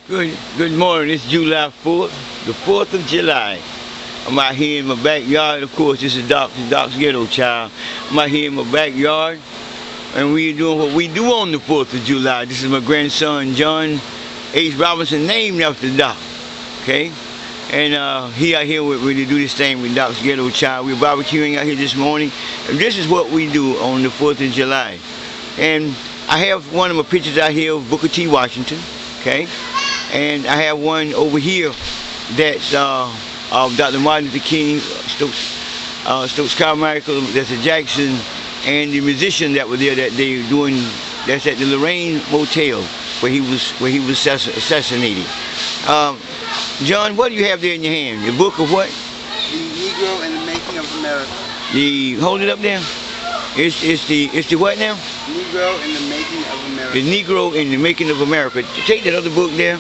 Good morning. It's July 4th, the 4th of July. I'm out here in my backyard. Of course, this is Doc's Ghetto Child. I'm out here in my backyard, and we're doing what we do on the 4th of July. This is my grandson, John H. Robinson, named after Doc. Okay? And he out here with to do this thing with Doc's Ghetto Child. We're barbecuing out here this morning, and this is what we do on the 4th of July. And I have one of my pictures out here of Booker T. Washington. Okay? And I have one over here that's of Dr. Martin Luther King, Stokes Carmichael, that's a Jackson, and the musician that was there that day doing, that's at the Lorraine Motel where he was assassinated. John, what do you have there in your hand? Your book of what? The Negro in the Making of America. Hold it up there. It's the what now? Negro in the Making of America. The Negro in the Making of America. Take that other book there.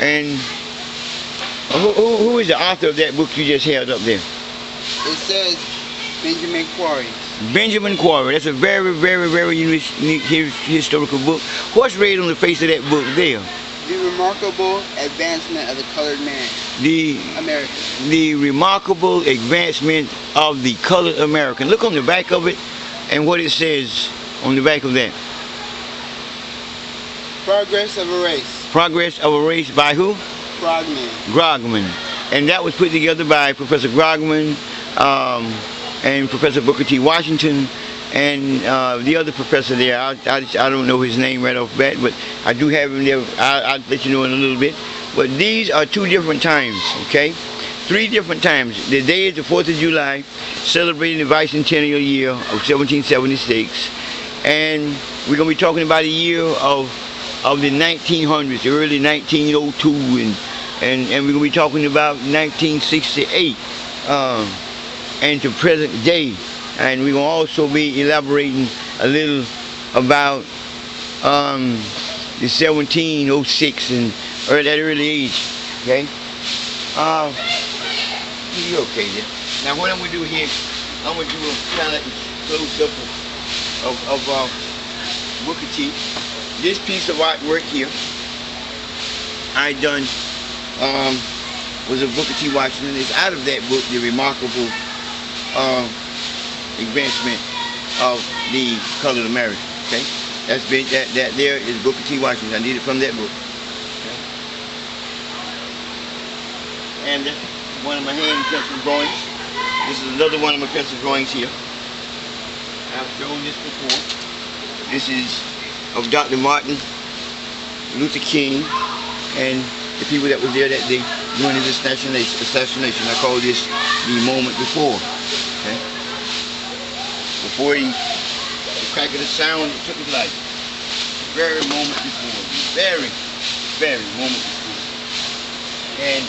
And who is the author of that book you just held up there? It says Benjamin Quarry. Benjamin Quarry. That's a very, very, very unique historical book. What's read on the face of that book there? The remarkable advancement of the colored man. American. The remarkable advancement of the colored American. Look on the back of it and what it says on the back of that. Progress of a race. Progress of a race by who? Grogman. And that was put together by Professor Grogman and Professor Booker T. Washington and the other professor there. I don't know his name right off the bat, but I do have him there. I'll let you know in a little bit. But these are two different times, okay? Three different times. The day is the 4th of July, celebrating the bicentennial year of 1776. And we're going to be talking about a year of the 1900s, the early 1902, and we're going to be talking about 1968 and to present day. And we're going to also be elaborating a little about the 1706 and that early age, okay? You're okay there. Now what I'm going to do here, I'm going to do a kind of close-up of Booker T. This piece of artwork here, I done, was a Booker T. Washington. It's out of that book, The Remarkable Advancement of the Colored American. Okay, that there is Booker T. Washington. I did it from that book. Okay. And that's one of my hand pencil drawings. This is another one of my pencil drawings here. I've shown this before. This is of Dr. Martin Luther King and the people that was there that day during his assassination. I call this the moment before. Okay? Before the crack of the sound that took his life. The very moment before. The very, very moment before. And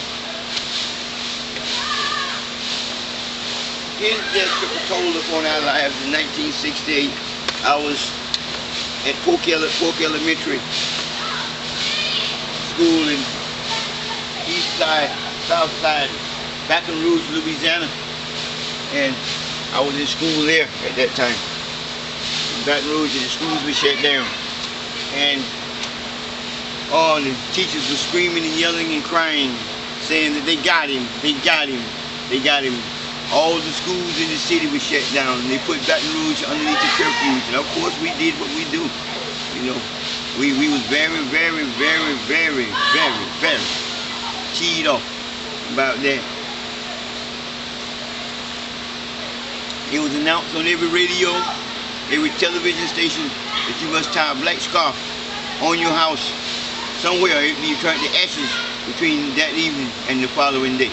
his death took a toll upon our lives in 1968. I was at Polk Elementary School in East Side, South Side, Baton Rouge, Louisiana. And I was in school there at that time. In Baton Rouge, and the schools were shut down. And all the teachers were screaming and yelling and crying, saying that they got him, they got him, they got him. All the schools in the city were shut down, and they put Baton Rouge underneath the curfews. And of course, we did what we do. You know, we was very, very, very, very, very, very keyed off about that. It was announced on every radio, every television station that you must tie a black scarf on your house somewhere if you turned the ashes between that evening and the following day.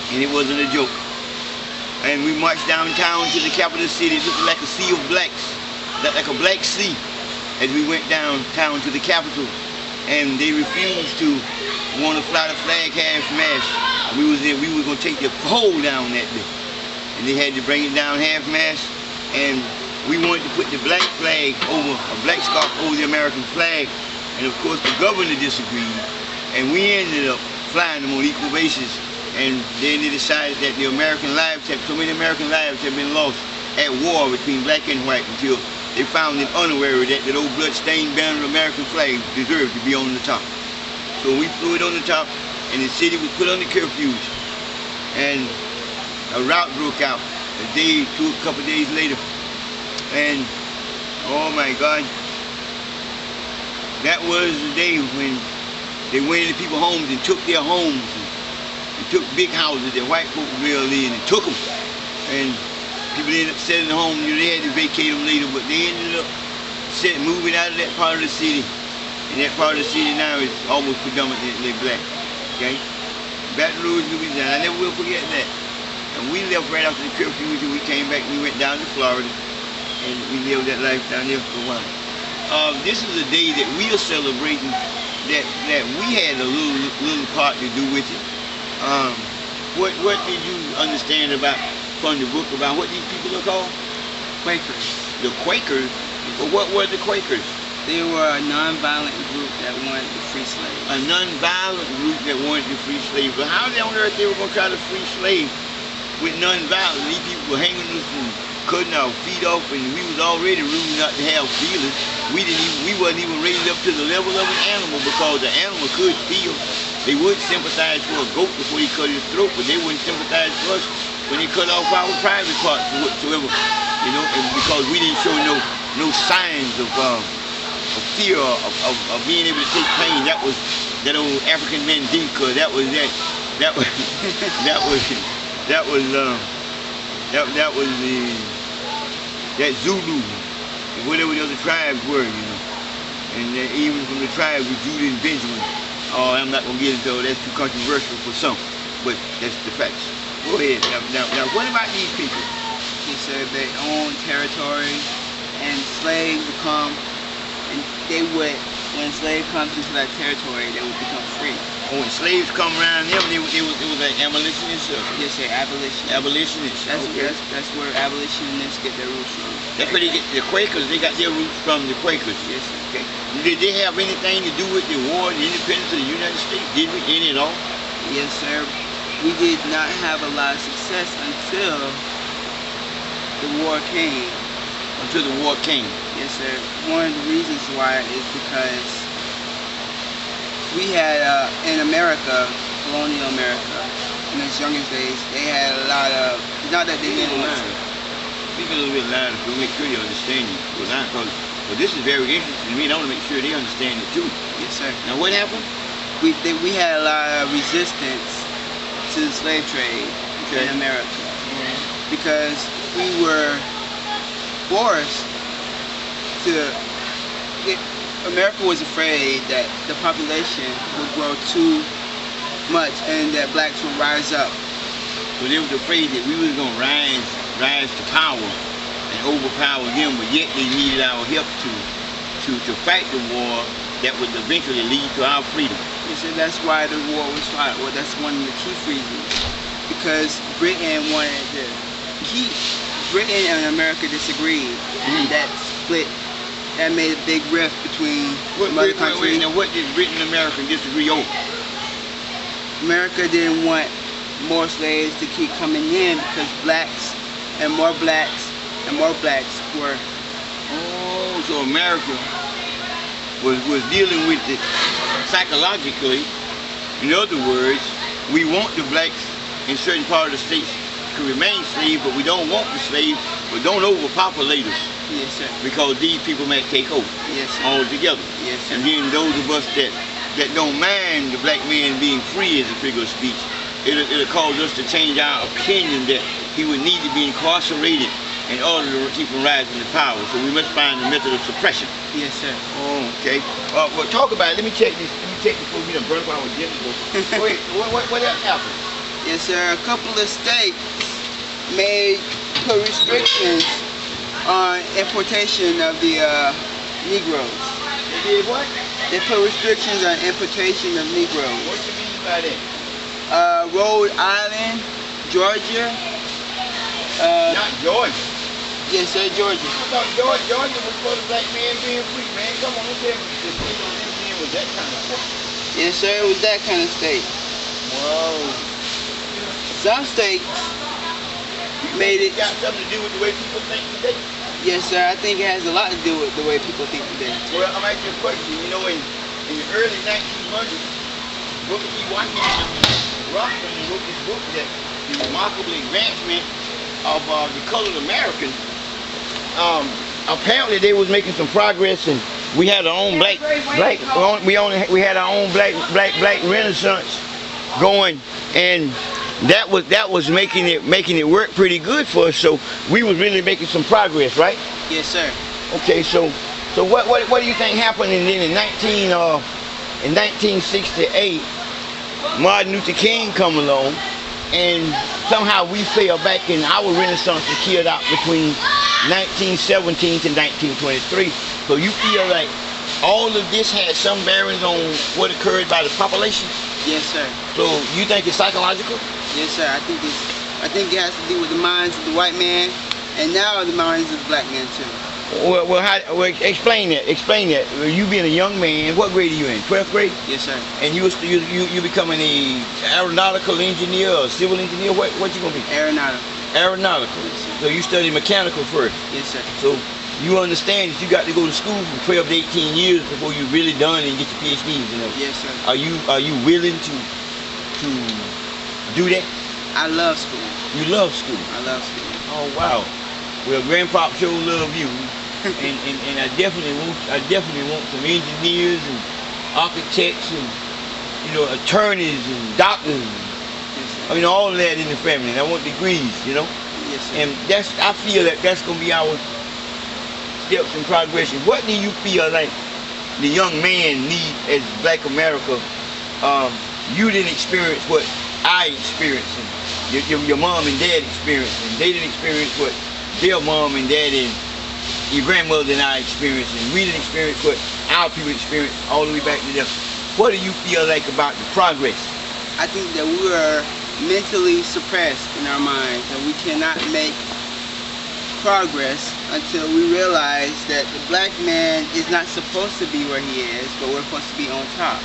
And it wasn't a joke. And we marched downtown to the capital city. It looked like a sea of blacks, like a black sea, as we went downtown to the Capitol. And they refused to want to fly the flag half-mast. We were going to take the pole down that day. And they had to bring it down half-mast. And we wanted to put the black flag over, a black scarf over the American flag. And of course the governor disagreed. And we ended up flying them on equal basis. And then they decided that so many American lives have been lost at war between black and white until they found it unaware that old blood-stained banner of American flag deserved to be on the top. So we flew it on the top, and the city was put on the curfews. And a rout broke out a couple days later. And oh my God, that was the day when they went into people's homes and took their homes. And took big houses that white folk lived in and took them. And people ended up selling the home. They had to vacate them later, but they ended up moving out of that part of the city. And that part of the city now is almost predominantly black. Okay? Baton Rouge, Louisiana. I never will forget that. And we left right after the curfew, and we came back. We went down to Florida, and we lived that life down there for a while. This is a day that we are celebrating that we had a little part to do with it. What did you understand about from the book about what these people are called? Quakers. The Quakers? Well, what were the Quakers? They were a non-violent group that wanted to free slaves. A non-violent group that wanted to free slaves. But how on earth they were going to try to free slaves with non-violence? These people were hanging us and cutting our feet off, and we was already rude not to have feelings. We wasn't even raised up to the level of an animal, because the animal could feel. They would sympathize for a goat before he cut his throat, but they wouldn't sympathize for us when they cut off our private parts or whatsoever. You know, and because we didn't show no signs of fear of being able to take pain. That was that old African Mandinka. That was that Zulu, whatever the other tribes were, you know. And even from the tribes of Judah and Benjamin. Oh, I'm not going to get into it. That's too controversial for some, but that's the facts. Go ahead. Now what about these people? He said they own territory, and slaves would come, and they would, when a slave comes into that territory, they would become free. Oh, when slaves come around them, it was like abolitionists? Yes, sir, abolitionists. Abolitionists. That's where abolitionists get their roots from. That's where they get the Quakers. They got their roots from the Quakers. Yes, sir. Okay. Did they have anything to do with the war and the independence of the United States? Did we? Any at all? Yes, sir. We did not have a lot of success until the war came. Until the war came? Yes, sir. One of the reasons why is because we had, in America, colonial America, in its youngest days, they had a lot of, not that they didn't want to. Speak a little bit louder to make sure they understand you. Because this is very interesting to me, and I want to make sure they understand it too. Yes, sir. Now what happened? We had a lot of resistance to the slave trade in America. Because we were forced to America was afraid that the population would grow too much and that blacks would rise up. So they were afraid that we was going to rise to power and overpower them, but yet they needed our help to fight the war that would eventually lead to our freedom. Yes, and that's why the war was fought. Well, that's one of the chief reasons. Because Britain wanted to keep, Britain and America disagreed, and that split. That made a big rift between mother countries. Now what did Britain and America disagree over? America didn't want more slaves to keep coming in because blacks and more blacks were. Oh, so America was dealing with it psychologically. In other words, we want the blacks in certain part of the states to remain slaves, but we don't want the slaves, but don't overpopulate us. Yes, sir. Because these people might take over. Yes, sir. Altogether. Yes, sir. And then those of us that don't mind the black man being free as a figure of speech, it'll cause us to change our opinion that he would need to be incarcerated in order to keep him rising to power. So we must find a method of suppression. Yes, sir. Oh, okay. Well, talk about it. Let me check this. Let me check this before we done burn up our agenda. Wait, what else happened? Yes, sir. A couple of states put restrictions on importation of the Negroes. They did what? They put restrictions on importation of Negroes. What do you mean by that? Rhode Island, Georgia. Not Georgia. Yes, sir, Georgia. I thought Georgia was for the black man being free, man. Come on, don't tell me the state of Indiana was that kind of state. Yes, sir, it was that kind of state. Whoa. Some states made it. Got something to do with the way people think today? Yes, sir. I think it has a lot to do with the way people think today. Well, I'm asking you a question. You know, in the early 1900s, Booker T. Washington Washington wrote this book that the remarkable advancement of the colored American. Apparently they was making some progress, and we had our own black renaissance going, and that was making it work pretty good for us. So we was really making some progress, right? Yes, sir. Okay, so what do you think happened? And then in 1968, Martin Luther King come along, and somehow we fell back, and our renaissance was killed out between 1917 to 1923. So you feel like all of this had some bearings on what occurred by the population? Yes, sir. So you think it's psychological? Yes, sir. I think it has to do with the minds of the white man, and now the minds of the black man too. Well, explain that. Explain that. You being a young man, what grade are you in? 12th grade? Yes, sir. And you becoming an aeronautical engineer or civil engineer? What you gonna be? Aeronautical. Aeronautical. Yes, sir. So you study mechanical first. Yes, sir. So you understand that you got to go to school for 12 to 18 years before you're really done and get your PhDs. You know? Yes, sir. Are you willing to do that? I love school. You love school. I love school. Oh wow. Well, Grandpop sure love you, and I definitely want some engineers and architects and attorneys and doctors. Yes, I mean all of that in the family. And I want degrees, Yes, sir. And I feel that that's gonna be our steps in progression. What do you feel like the young man need as Black America? You didn't experience what I experienced, and your mom and dad experienced, and they didn't experience what their mom and dad and your grandmother and I experienced, and we didn't experience what our people experienced all the way back to them. What do you feel like about the progress? I think that we are mentally suppressed in our minds, and we cannot make progress until we realize that the black man is not supposed to be where he is, but we're supposed to be on top.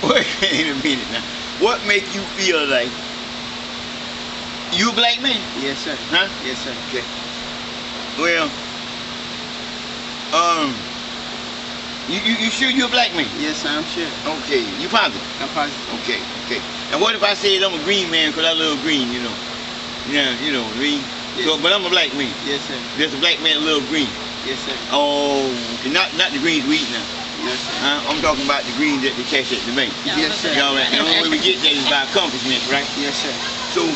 Wait a minute now. What make you feel like you a black man? Yes, sir. Huh? Yes, sir. Okay. Well, you sure you a black man? Yes, sir, I'm sure. Okay. You positive? I'm positive. Okay. And what if I said I'm a green man because I love green, Yeah, green. Yes. So, but I'm a black man. Yes, sir. There's a black man that love green. Yes, sir. Oh, okay. Not the greens we eat now. Yes, sir. I'm talking about the greens that they catch at the bank. Yes, sir. All right. The only way we get that is by accomplishment, right? Yes, sir. So,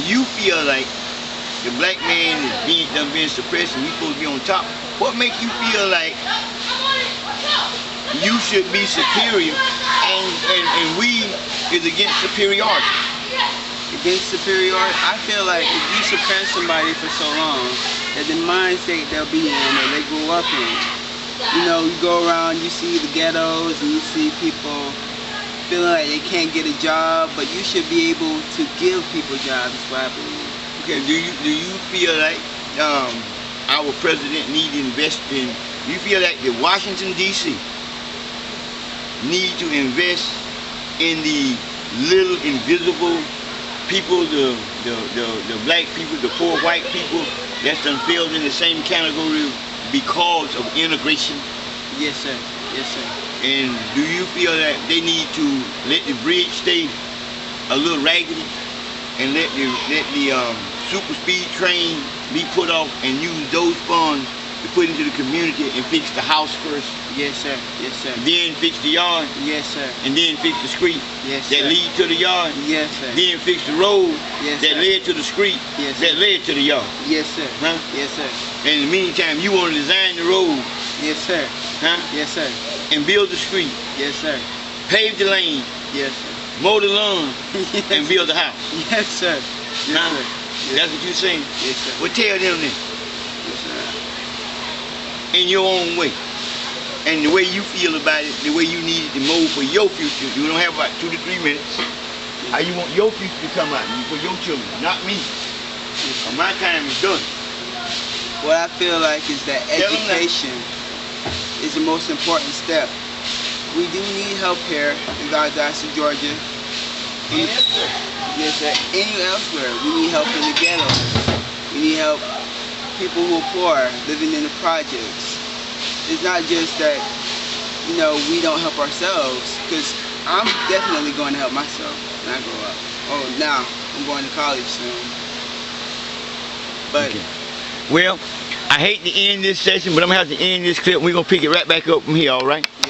you feel like the black man is being suppressed and we supposed to be on top. What makes you feel like you should be superior and we is against superiority? Against superiority, I feel like if you suppress somebody for so long, that the mind state they'll be in or they grow up in. You go around, you see the ghettos and you see people feeling like they can't get a job, but you should be able to give people jobs, is what I believe. Okay, do you feel like our president need to invest in, you feel like the Washington D.C. need to invest in the little invisible people, the black people, the poor white people that's done failed in the same category because of integration? Yes, sir. Yes, sir. And do you feel that they need to let the bridge stay a little raggedy and let the super speed train be put off and use those funds to put into the community and fix the house first? Yes, sir. Yes, sir. Then fix the yard? Yes, sir. And then fix the street that lead to the yard? Yes, sir. Then fix the road that sir. led to the street that led to the yard? Yes, sir. Huh? Yes, sir. And in the meantime, you want to design the road? Yes, sir. Huh? Yes, sir. And build the street? Yes, sir. Pave the lane? Yes, sir. Mow the lawn? Yes. And build the house? Yes, sir. Yes, Huh? sir. That's what you're saying? Yes, sir. Well, tell them this. Yes, sir. In your own way. And the way you feel about it, the way you need it to mold for your future. You don't have about 2 to 3 minutes. How you want your future to come out for your children, not me. My time is done. What I feel like is that education is the most important step. We do need help here in Valdosta, Georgia. Yes, sir. And elsewhere. We need help in the ghettos. We need help people who are poor, living in the projects. It's not just that, we don't help ourselves, because I'm definitely going to help myself when I grow up. Oh, now I'm going to college soon. But well, I hate to end this session, but I'm gonna have to end this clip. We're gonna pick it right back up from here. All right.